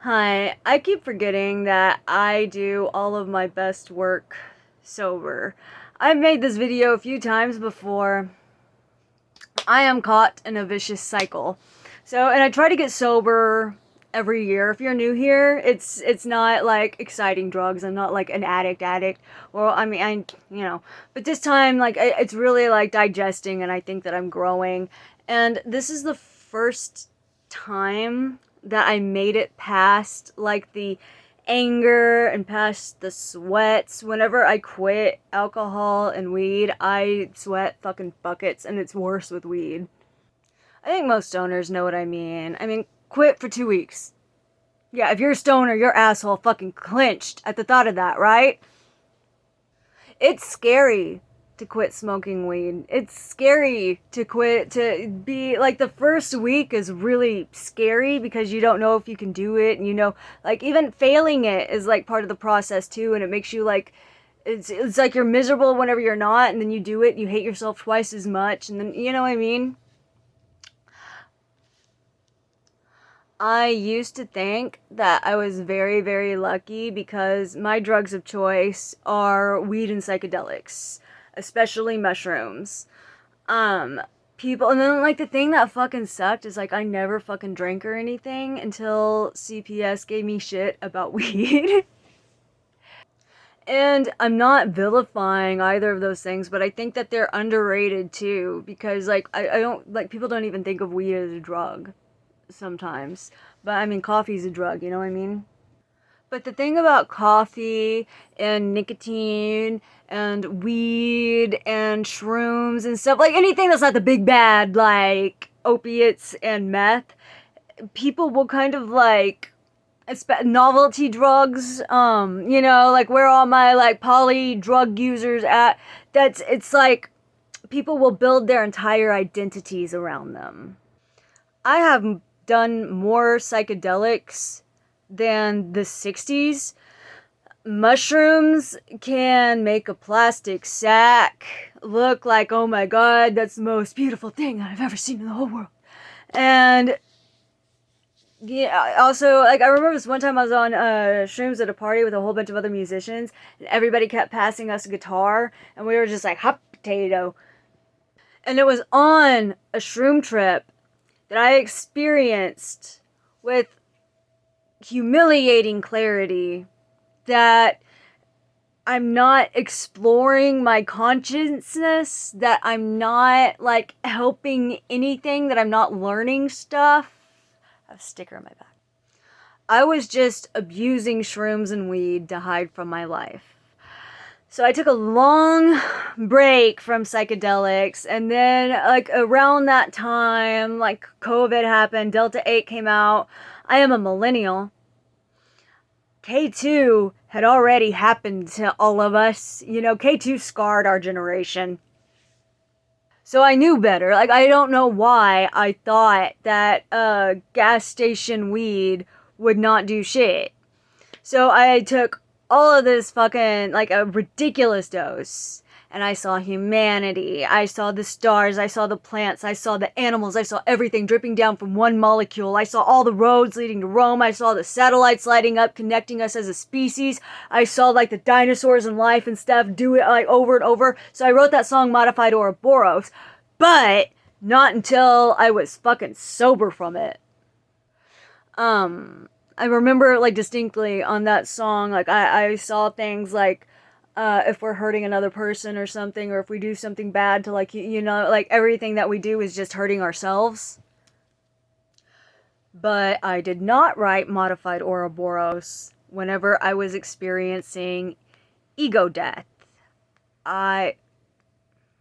Hi, I keep forgetting that I do all of my best work sober. I've made this video a few times before. I am caught in a vicious cycle. And I try to get sober every year. If you're new here, it's not like exciting drugs. I'm not like an addict. Well, I mean, but this time like it's really like digesting, and I think that I'm growing. And this is the first time that I made it past like the anger and past the sweats. Whenever I quit alcohol and weed, I sweat fucking buckets, and it's worse with weed. I think most stoners know what I mean. I mean, quit for 2 weeks. Yeah, if you're a stoner, your asshole fucking clenched at the thought of that, right? It's scary to quit smoking weed. It's scary to quit, to be like, the first week is really scary because you don't know if you can do it, and like, even failing it is like part of the process too, and it makes you like, it's like you're miserable whenever you're not, and then you do it and you hate yourself twice as much, and then you know what I mean? I used to think that I was very, very lucky because my drugs of choice are weed and psychedelics, especially mushrooms. Um, People, and then like the thing that fucking sucked is like I never fucking drank or anything until CPS gave me shit about weed. And I'm not vilifying either of those things, but I think that they're underrated too because like I don't like, people don't even think of weed as a drug sometimes. But I mean, coffee's a drug, you know what I mean? But the thing about coffee and nicotine and weed and shrooms and stuff, like anything that's not the big bad, like opiates and meth, people will kind of like, novelty drugs, like where all my like poly drug users at, it's like people will build their entire identities around them. I have done more psychedelics than the 60s. Mushrooms can make a plastic sack look like, oh my god, that's the most beautiful thing I've ever seen in the whole world. And yeah, also, like, I remember this one time I was on shrooms at a party with a whole bunch of other musicians, and everybody kept passing us a guitar, and we were just like, hot potato. And it was on a shroom trip that I experienced with humiliating clarity that I'm not exploring my consciousness, that I'm not like helping anything, that I'm not learning stuff. I have a sticker on my back. I was just abusing shrooms and weed to hide from my life. So I took a long break from psychedelics, and then like around that time, like COVID happened, Delta 8 came out. I am a millennial. K2 had already happened to all of us. K2 scarred our generation. So I knew better. Like, I don't know why I thought that gas station weed would not do shit. So I took all of this fucking, like, a ridiculous dose. And I saw humanity. I saw the stars. I saw the plants. I saw the animals. I saw everything dripping down from one molecule. I saw all the roads leading to Rome. I saw the satellites lighting up, connecting us as a species. I saw, like, the dinosaurs and life and stuff do it, like, over and over. So I wrote that song, Modified Ouroboros. But not until I was fucking sober from it. I remember like distinctly on that song, like I saw things like if we're hurting another person or something, or if we do something bad to like, like everything that we do is just hurting ourselves. But I did not write Modified Ouroboros whenever I was experiencing ego death. I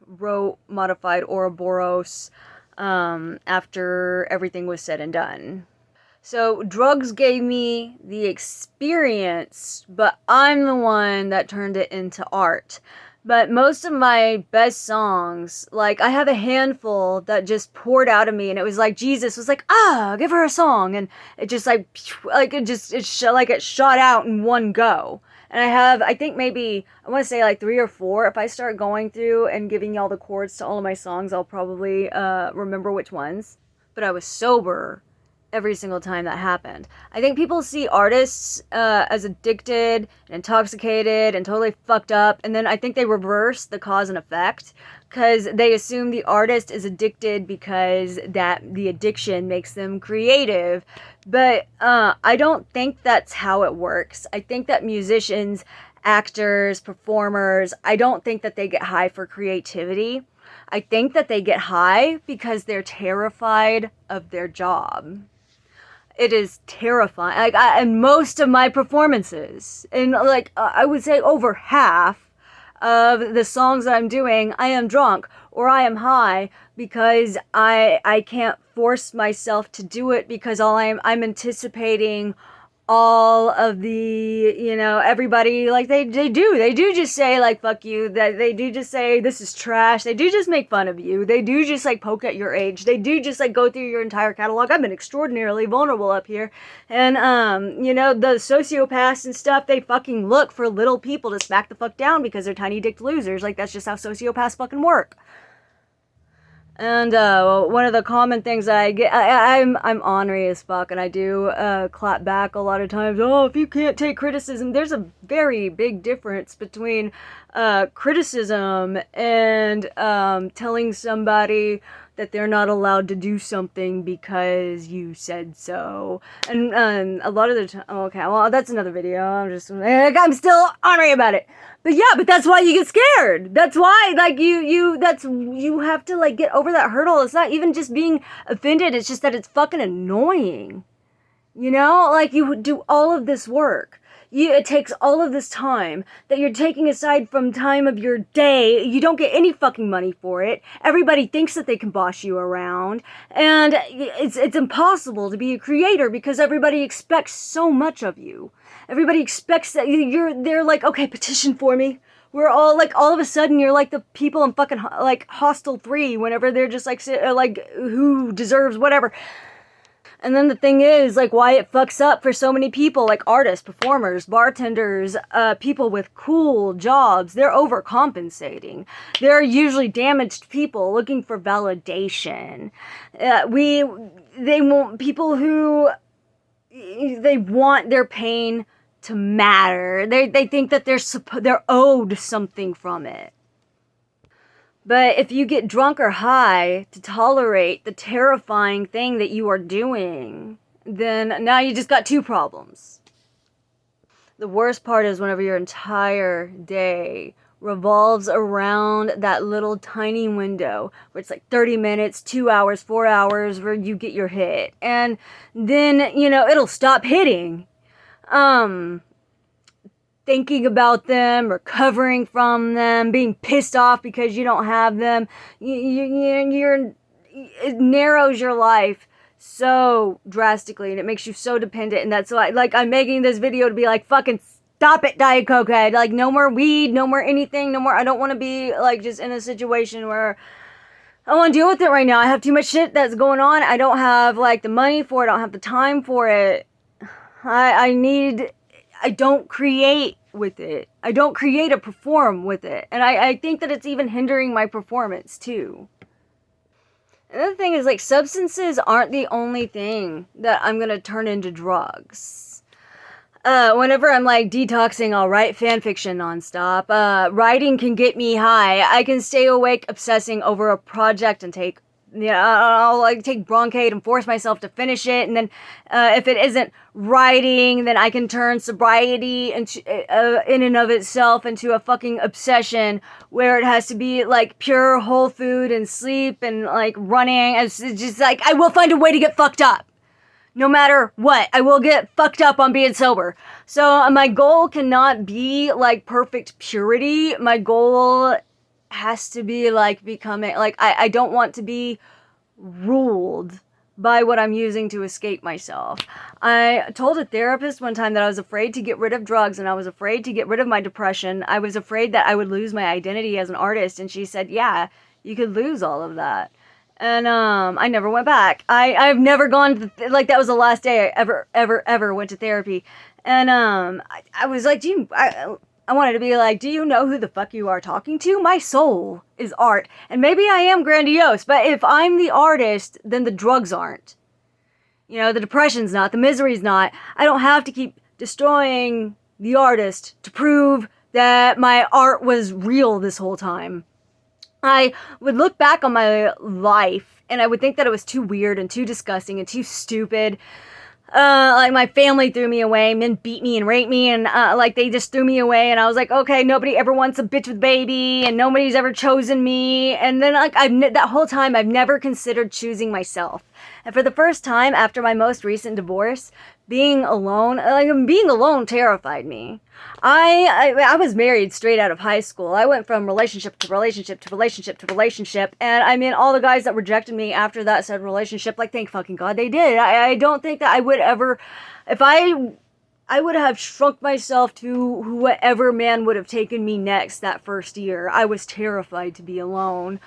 wrote Modified Ouroboros after everything was said and done. So drugs gave me the experience, but I'm the one that turned it into art. But most of my best songs, like I have a handful that just poured out of me, and it was like Jesus was like, give her a song, and it just like it shot out in one go. And I think maybe, I want to say like 3 or 4. If I start going through and giving y'all the chords to all of my songs, I'll probably remember which ones. But I was sober every single time that happened. I think people see artists as addicted and intoxicated and totally fucked up, and then I think they reverse the cause and effect because they assume the artist is addicted because that the addiction makes them creative. But I don't think that's how it works. I think that musicians, actors, performers, I don't think that they get high for creativity. I think that they get high because they're terrified of their job. It is terrifying. Like, and most of my performances, and like I would say over half of the songs that I'm doing, I am drunk or I am high because I can't force myself to do it because I'm anticipating all of the, everybody, like they do just say like fuck you, that they do just say this is trash, they do just make fun of you, they do just like poke at your age, they do just like go through your entire catalog. I've been extraordinarily vulnerable up here, and the sociopaths and stuff, they fucking look for little people to smack the fuck down because they're tiny dicked losers. Like, that's just how sociopaths fucking work. And one of the common things that I get, I'm ornery as fuck, and I do clap back a lot of times. Oh, if you can't take criticism, there's a very big difference between criticism and telling somebody that they're not allowed to do something because you said so. And a lot of the time, okay, well, that's another video. I'm still ornery about it. But yeah, but that's why you get scared. That's why, like, you have to, like, get over that hurdle. It's not even just being offended. It's just that it's fucking annoying. Like, you do all of this work. It takes all of this time that you're taking aside from time of your day. You don't get any fucking money for it. Everybody thinks that they can boss you around. And it's impossible to be a creator because everybody expects so much of you. Everybody expects that they're like, okay, petition for me. We're all like, all of a sudden, you're like the people in fucking like Hostel 3 whenever they're just like who deserves whatever. And then the thing is, like, why it fucks up for so many people, like artists, performers, bartenders, people with cool jobs, they're overcompensating. They're usually damaged people looking for validation. They want people who, they want their pain to matter. They think that they're owed something from it. But if you get drunk or high to tolerate the terrifying thing that you are doing, then now you just got two problems. The worst part is whenever your entire day revolves around that little tiny window where it's like 30 minutes, 2 hours, 4 hours where you get your hit. And then, it'll stop hitting. Thinking about them, recovering from them, being pissed off because you don't have them, it narrows your life so drastically, and it makes you so dependent. And that's why, like, I'm making this video to be like, fucking stop it, Diet Coke head. Like, no more weed, no more anything, no more. I don't want to be like just in a situation where I want to deal with it right now. I have too much shit that's going on. I don't have like the money for it. I don't have the time for it. I don't create with it. I don't create or perform with it. And I think that it's even hindering my performance too. Another thing is, like, substances aren't the only thing that I'm gonna turn into drugs. Whenever I'm like detoxing, I'll write fan fiction nonstop. Writing can get me high. I can stay awake obsessing over a project and I'll like take Bronchade and force myself to finish it, and then if it isn't writing, then I can turn sobriety into, in and of itself into a fucking obsession where it has to be like pure whole food and sleep and like running. It's just like, I will find a way to get fucked up. No matter what, I will get fucked up on being sober. So my goal cannot be like perfect purity. My goal has to be like becoming, like, I don't want to be ruled by what I'm using to escape myself. I told a therapist one time that I was afraid to get rid of drugs, and I was afraid to get rid of my depression. I was afraid that I would lose my identity as an artist, and she said, yeah, you could lose all of that. And I never went back. I've never gone to like, that was the last day I ever went to therapy. And I was like, I wanted to be like, do you know who the fuck you are talking to? My soul is art. And maybe I am grandiose, but if I'm the artist, then the drugs aren't. You know, the depression's not, the misery's not. I don't have to keep destroying the artist to prove that my art was real this whole time. I would look back on my life and I would think that it was too weird and too disgusting and too stupid. Like my family threw me away, men beat me and raped me, and like they just threw me away, and I was like, okay, nobody ever wants a bitch with baby, and nobody's ever chosen me. And then like that whole time I've never considered choosing myself. And for the first time after my most recent divorce, being alone terrified me. I was married straight out of high school. I went from relationship to relationship to relationship to relationship, and I mean, all the guys that rejected me after that said relationship, like, thank fucking God they did. I don't think that I would ever, if I would have shrunk myself to whoever man would have taken me next that first year. I was terrified to be alone.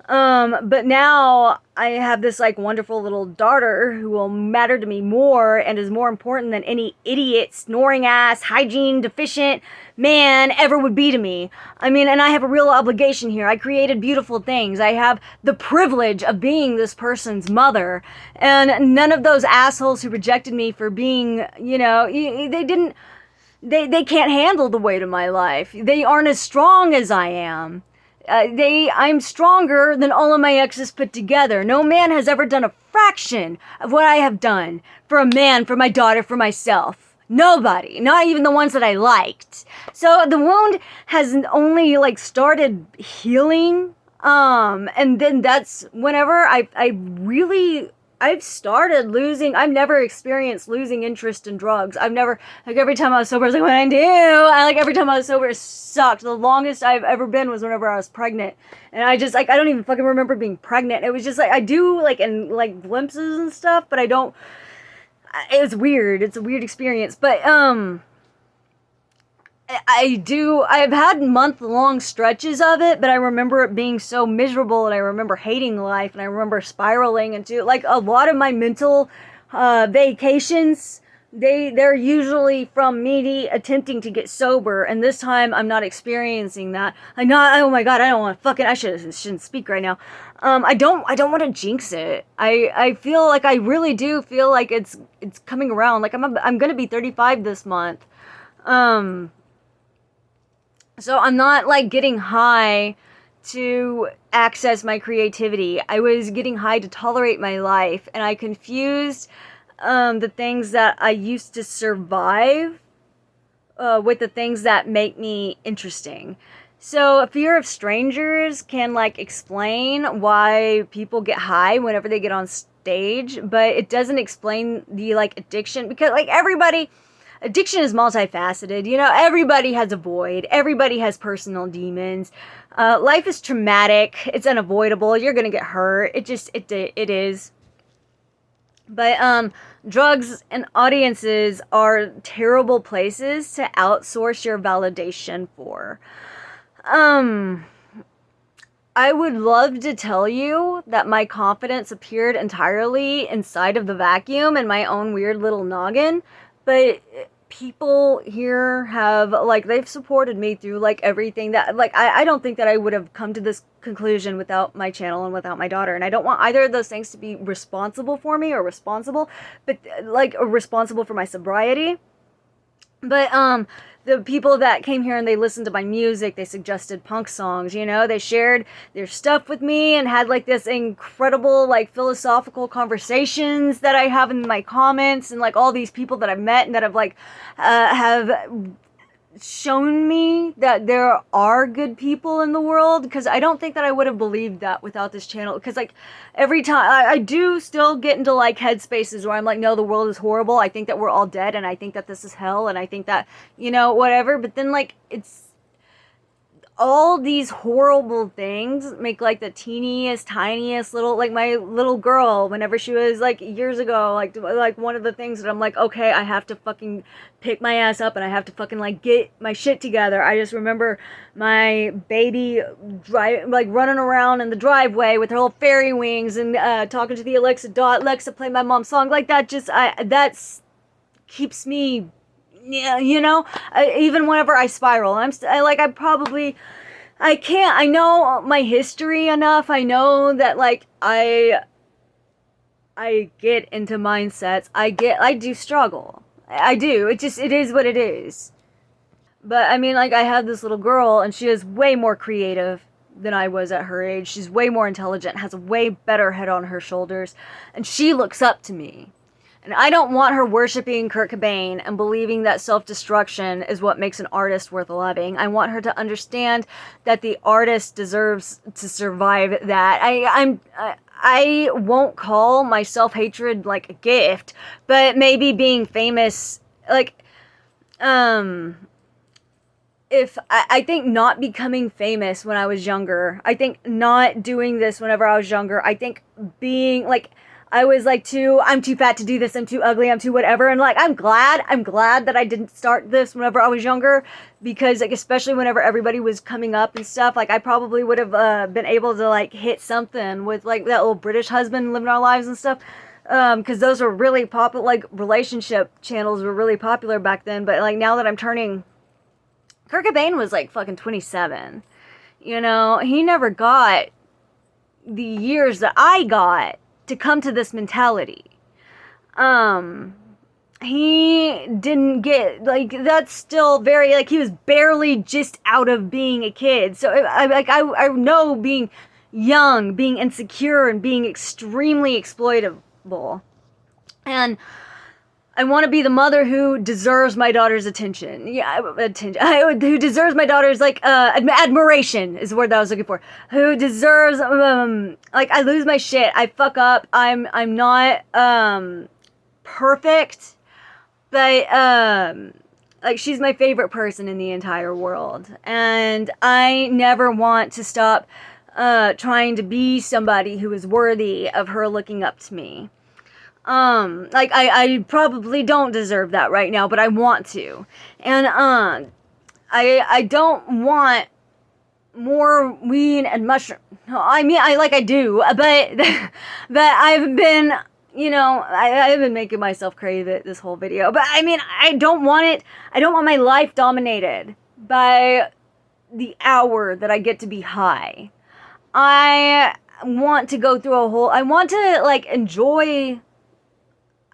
But now I have this like wonderful little daughter who will matter to me more and is more important than any idiot, snoring ass, hygiene deficient man ever would be to me. I mean, and I have a real obligation here. I created beautiful things. I have the privilege of being this person's mother, and none of those assholes who rejected me for being, you know, they can't handle the weight of my life. They aren't as strong as I am. I'm stronger than all of my exes put together. No man has ever done a fraction of what I have done for a man, for my daughter, for myself. Nobody. Not even the ones that I liked. So the wound has only like started healing. And then that's whenever I've started losing. I've never experienced losing interest in drugs. I've never, like, every time I was sober, I was like, what I do? Every time I was sober, it sucked. The longest I've ever been was whenever I was pregnant. And I just, like, I don't even fucking remember being pregnant. It was just, like, I do, like, in, like, glimpses and stuff, but I don't, it's weird. It's a weird experience. But, I've had month-long stretches of it, but I remember it being so miserable, and I remember hating life, and I remember spiraling into, like, a lot of my mental vacations, they're usually from me attempting to get sober, and this time I'm not experiencing that. Oh my God, I don't want to fucking, I shouldn't speak right now. I don't want to jinx it. I feel like, I really do feel like it's coming around. Like, I'm gonna be 35 this month. So I'm not, like, getting high to access my creativity. I was getting high to tolerate my life, and I confused the things that I used to survive with the things that make me interesting. So a fear of strangers can, like, explain why people get high whenever they get on stage, but it doesn't explain the, like, addiction, because, like, addiction is multifaceted. You know, everybody has a void. Everybody has personal demons. Life is traumatic. It's unavoidable. You're gonna get hurt. It is. But drugs and audiences are terrible places to outsource your validation for. I would love to tell you that my confidence appeared entirely inside of the vacuum in my own weird little noggin, but people here have, like, they've supported me through, like, everything that, like, I don't think that I would have come to this conclusion without my channel and without my daughter, and I don't want either of those things to be responsible for me, or responsible, but, like, responsible for my sobriety. But, the people that came here and they listened to my music, they suggested punk songs, you know, they shared their stuff with me and had, like, this incredible, like, philosophical conversations that I have in my comments, and, like, all these people that I've met and that have, like, have shown me that there are good people in the world, because I don't think that I would have believed that without this channel, because, like, every time I do still get into, like, headspaces where I'm like, no, the world is horrible, I think that we're all dead, and I think that this is hell, and I think that, you know, whatever, but then, like, it's all these horrible things make, like, the teeniest, tiniest little, like, my little girl, whenever she was, like, years ago, like one of the things that I'm like, okay, I have to fucking pick my ass up, and I have to fucking, like, get my shit together. I just remember my baby running around in the driveway with her little fairy wings, and talking to the Alexa dot, Alexa, play my mom's song, like, that just, that's keeps me, yeah, you know, even whenever I spiral, I know my history enough. I know that, like, I I get into mindsets. I do struggle. I do. It is what it is. But I mean, like, I have this little girl, and she is way more creative than I was at her age. She's way more intelligent, has a way better head on her shoulders, and she looks up to me. And I don't want her worshiping Kurt Cobain and believing that self-destruction is what makes an artist worth loving. I want her to understand that the artist deserves to survive that. I won't call my self-hatred like a gift, but maybe being famous, like, if I think not becoming famous when I was younger, I think not doing this whenever I was younger, I think being like, I was like I'm too fat to do this, I'm too ugly, I'm too whatever, and like, I'm glad that I didn't start this whenever I was younger, because like, especially whenever everybody was coming up and stuff, like, I probably would have been able to like hit something with like that little British husband living our lives and stuff, because those were really popular, like, relationship channels were really popular back then. But like, now that I'm turning, Kurt Cobain was like fucking 27, you know, he never got the years that I got to come to this mentality. He didn't get, like, that's still very, like, he was barely just out of being a kid. So I know being young, being insecure, and being extremely exploitable. And I want to be the mother who deserves my daughter's attention. Yeah, attention. Who deserves my daughter's, like, admiration is the word that I was looking for. Who deserves, like, I lose my shit. I fuck up. I'm not, perfect. But, like, she's my favorite person in the entire world. And I never want to stop, trying to be somebody who is worthy of her looking up to me. Like, I probably don't deserve that right now, but I want to. And, I don't want more weed and mushroom. I mean, I do, but, but I've been, you know, I've been making myself crave it this whole video. But, I mean, I don't want it. I don't want my life dominated by the hour that I get to be high. I want to go through I want to, like, enjoy.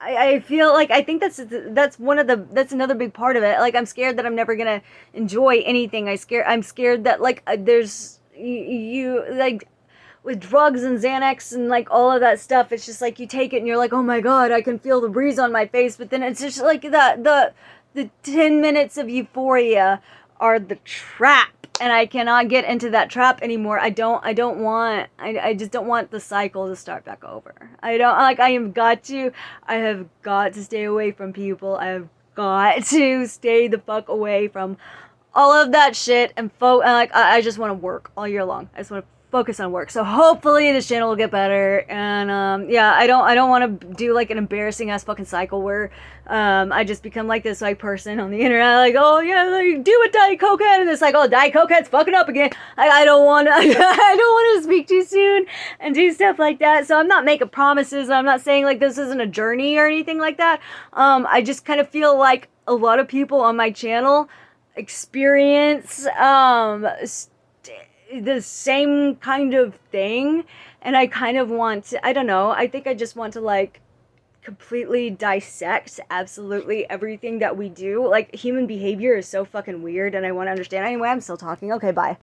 I feel like, I think that's another big part of it. Like, I'm scared that I'm never gonna enjoy anything. I'm scared that, like, there's, you like, with drugs and Xanax and like all of that stuff, it's just like you take it and you're like, oh my god, I can feel the breeze on my face, but then it's just like the 10 minutes of euphoria are the trap. And I cannot get into that trap anymore. I just don't want the cycle to start back over. I have got to stay away from people. I have got to stay the fuck away from all of that shit and I just want to work all year long. I just want to focus on work. So hopefully this channel will get better. And yeah, I don't want to do like an embarrassing ass fucking cycle where I just become like this like person on the internet, like, oh yeah, like, do a Diet Cokehead, and it's like, oh, Diet Cokehead's fucking up again. I don't want to I don't want to speak too soon and do stuff like that. So I'm not making promises. I'm not saying like this isn't a journey or anything like that. I just kind of feel like a lot of people on my channel experience the same kind of thing, and I kind of want to, I don't know, I think I just want to like completely dissect absolutely everything that we do. Like, human behavior is so fucking weird, and I want to understand. Anyway, I'm still talking. Okay, bye.